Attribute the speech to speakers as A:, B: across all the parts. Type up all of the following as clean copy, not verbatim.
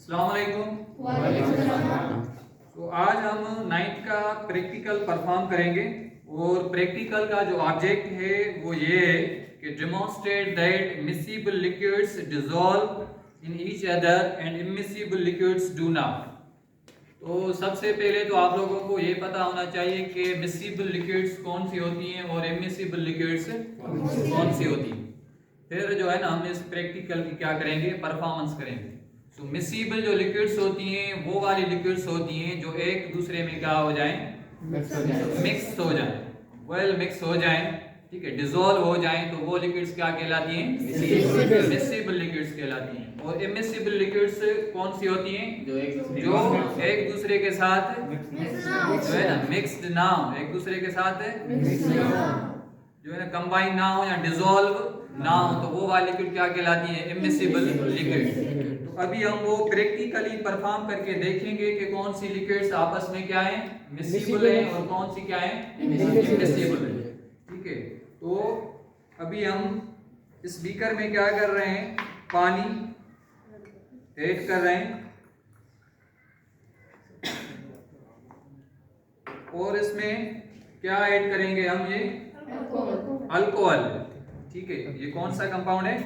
A: अस्सलाम वालेकुम। तो आज हम 9th का प्रैक्टिकल परफॉर्म करेंगे और प्रैक्टिकल का जो ऑब्जेक्ट है वो ये है कि demonstrate that miscible liquids dissolve in each other and immiscible liquids do not. तो सबसे पहले तो आप लोगों को ये पता होना चाहिए कि मिसिबल लिक्विड्स कौन सी होती हैं और इमिसिबल लिक्विड्स कौन सी होती हैं। फिर जो है ना हम इस प्रैक्टिकल की क्या करेंगे, परफॉर्मेंस करेंगे। तो मिसिबल जो लिक्विड्स होती हैं वो वाली लिक्विड्स होती हैं जो एक दूसरे में क्या हो जाएं, मिक्स हो जाएं, वेल मिक्स हो जाएं, ठीक है, डिसॉल्व हो जाएं, तो वो लिक्विड्स क्या कहलाती हैं, मिसिबल लिक्विड्स कहलाती हैं। और इमिसिबल लिक्विड्स कौन सी होती हैं, जो एक दूसरे के साथ जो है ना मिक्स्ड ना हो, एक दूसरे के साथ जो है ना कंबाइन ना हो या डिसॉल्व ना हो, तो वो वाली लिक्विड क्या कहलाती है, इमिसिबल लिक्विड। तो अभी हम वो प्रैक्टिकली परफॉर्म करके देखेंगे कि कौन सी लिक्विड्स आपस में क्या है, मिसिबल है और कौन सी क्या है, इमिसिबल है। ठीक है, तो अभी हम इस बीकर में क्या कर रहे हैं, पानी ऐड कर रहे हैं और इसमें क्या ऐड करेंगे हम, ये अल्कोहल। ठीक है, ये कौन सा कंपाउंड है,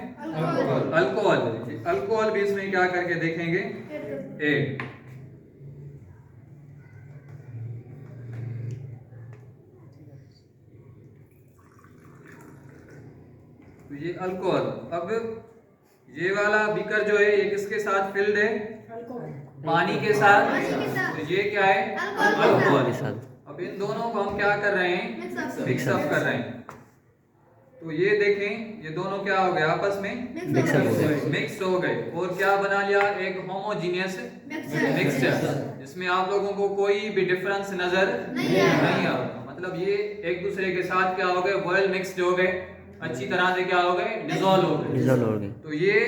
A: अल्कोहल। अल्कोहल भी इसमें क्या करके देखेंगे, ऐड। तो ये अल्कोहल, अब ये वाला बीकर जो है ये किसके साथ फिल्ड है, पानी के साथ, तो ये क्या है, अल्कोहल के साथ। अब इन दोनों को हम क्या कर रहे हैं, मिक्सअप कर रहे हैं। तो ये देखें, ये दोनों क्या हो गए, आपस में मिक्स हो गए और क्या बना लिया, एक होमोजीनियस मिक्सचर, जिसमें आप लोगों को कोई भी डिफरेंस नजर नहीं आ रहा। मतलब ये एक दूसरे के साथ क्या हो गए, वेल मिक्स्ड हो गए, अच्छी तरह से क्या हो गए, डिसॉल्व हो गए। तो ये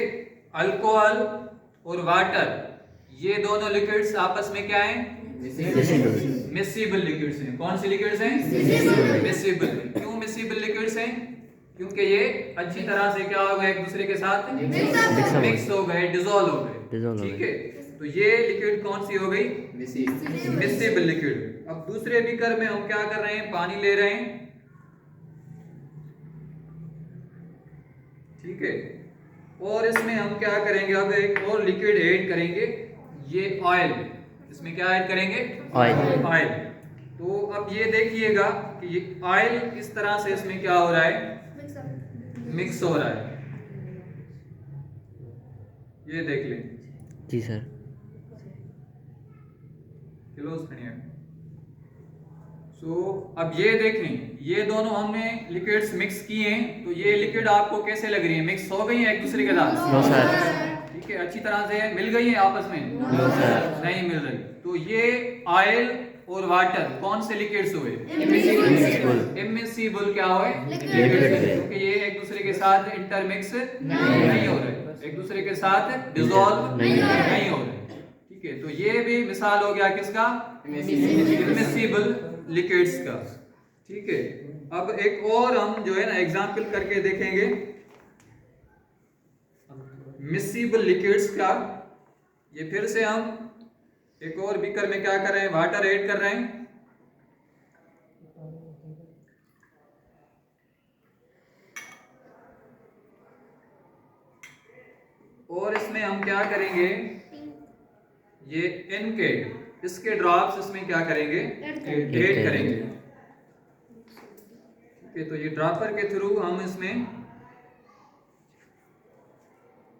A: अल्कोहल और वाटर, ये दोनों लिक्विड्स आपस में क्या है, मिसिबल लिक्विड्स हैं। कौन सी लिक्विड्स हैं, मिसिबल। क्यों मिसिबल लिक्विड्स हैं, क्योंकि ये अच्छी तरह से क्या हो गए, एक दूसरे के साथ मिक्स हो गए, डिसॉल्व हो गए। ठीक है, तो ये लिक्विड कौन सी हो गई, मिसिबल लिक्विड। अब दूसरे बीकर में हम क्या कर रहे हैं, पानी ले रहे हैं। ठीक है, और इसमें हम क्या करेंगे, अब एक और लिक्विड ऐड करेंगे, ये ऑयल। इसमें क्या ऐड करेंगे, ऑयल। तो अब ये देखिएगा कि ये ऑयल किस तरह से इसमें क्या हो रहा है, मिक्स हो रहा है। ये देख लें
B: जी सर।
A: सो अब ये देखें, ये दोनों हमने लिक्विड्स मिक्स किए हैं, तो ये लिक्विड आपको कैसे लग रही है, मिक्स हो गई है एक दूसरे के साथ?
B: No sir.
A: ठीक है, अच्छी तरह से मिल गई है आपस में?
B: नो सर,
A: नहीं मिल रही। तो ये ऑयल और वाटर कौन से लिक्विड्स हुए, इमिसिबल क्या हुए, लिक्विड, क्योंकि ये एक दूसरे के साथ इंटरमिक्स नहीं हो रहे, एक दूसरे के साथ डिसॉल्व नहीं हो रहे। ठीक है, तो ये भी मिसाल हो गया किसका, इमिसिबल लिक्विड्स का। ठीक है, अब एक और हम जो है ना एग्जांपल करके देखेंगे मिसिबल लिक्विड्स का। ये फिर से हम एक और बीकर में क्या कर रहे हैं, वाटर ऐड कर रहे हैं। और इसमें हम क्या करेंगे, ये इनके इसके ड्रॉप्स इसमें क्या करेंगे, ऐड करेंगे। ठीक है, तो ये ड्रॉपर के थ्रू हम इसमें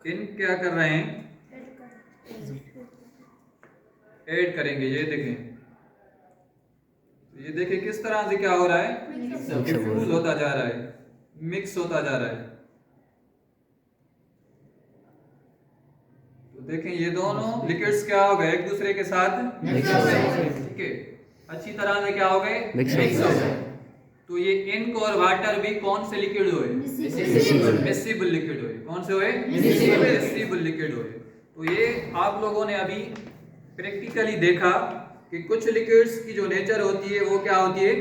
A: इन क्या कर रहे हैं, ऐड करेंगे। ये देखें किस तरह से क्या हो रहा है, फ्यूज होता जा रहा है, मिक्स होता जा रहा है। तो देखें ये दोनों लिक्विड्स क्या हो गए, एक दूसरे के साथ ठीक है, अच्छी तरह से क्या हो गए, मिक्स हो गए। तो ये इंक और वाटर भी कौन से लिक्विड हुए, मिसिबल लिक्विड हुए। कौन से हुए, मिसिबल लिक्विड हुए। तो ये आप लोगों ने अभी प्रैक्टिकली देखा कि कुछ लिक्विड्स की जो नेचर होती है वो क्या होती है,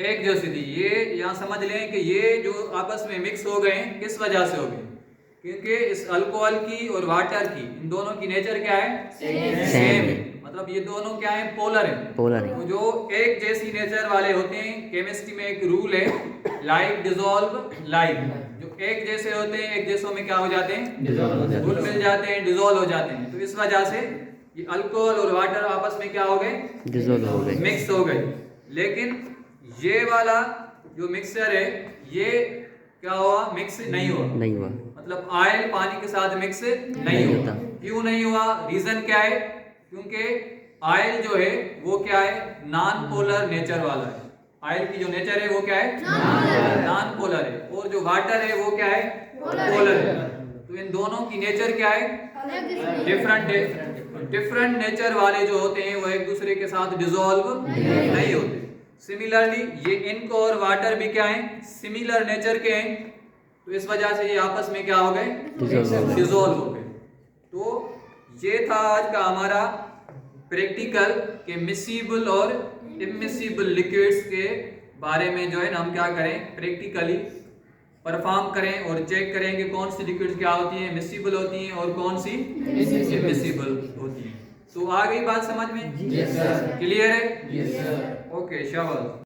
A: एक जैसी थी। ये यहाँ समझ लें कि ये जो आपस में मिक्स हो गए किस वजह से हो गए, क्योंकि इस अल्कोहल की और वाटर की, इन दोनों की नेचर क्या है?
B: सेम
A: है। मतलब ये दोनों क्या है? पोलर है।
B: पोलर है।
A: तो जो एक जैसी नेचर वाले होते हैं, केमिस्ट्री में एक रूल है, लाइक डिसॉल्व लाइक। जो एक जैसे होते हैं, एक जैसों में क्या हो जाते हैं? घुल मिल जाते हैं, डिसॉल्व हो जाते हैं। तो इस वजह से ये अल्कोहल और वाटर आपस में क्या हो गए?
B: डिसॉल्व हो गए,
A: मिक्स हो गए। लेकिन ये वाला जो मिक्सचर है, ये क्या हुआ? मिक्स नहीं हुआ।
B: नहीं हुआ।
A: मतलब ऑयल पानी के साथ मिक्स नहीं हुआ। क्यों नहीं हुआ? रीजन क्या है? क्योंकि ऑयल जो है वो क्या है? नॉन पोलर नेचर वाला है। ऑयल की जो नेचर है वो क्या है? नॉन पोलर है। और जो वाटर है वो क्या है? पोलर है। तो इन दोनों की नेचर क्या है? डिफरेंट है। डिफरेंट नेचर वाले जो होते हैं वो एक दूसरे के साथ डिसॉल्व नहीं होते। सिमिलरली ये इनको और वाटर भी क्या है? सिमिलर नेचर के हैं। तो इस वजह से ये आपस में क्या हो गए? डिसॉल्व हो गए। तो ये था आज का हमारा प्रैक्टिकल के मिसिबल और इमिसिबल लिक्विड्स के बारे में जो है ना हम क्या करें? प्रैक्टिकली परफॉर्म करें और चेक करें कि कौन सी लिक्विड्स क्या होती हैं? मिसिबल होती हैं और कौन सी इमिसिबल होती हैं। तो आ गई बात समझ में? क्लियर है? ओके, शाबाश।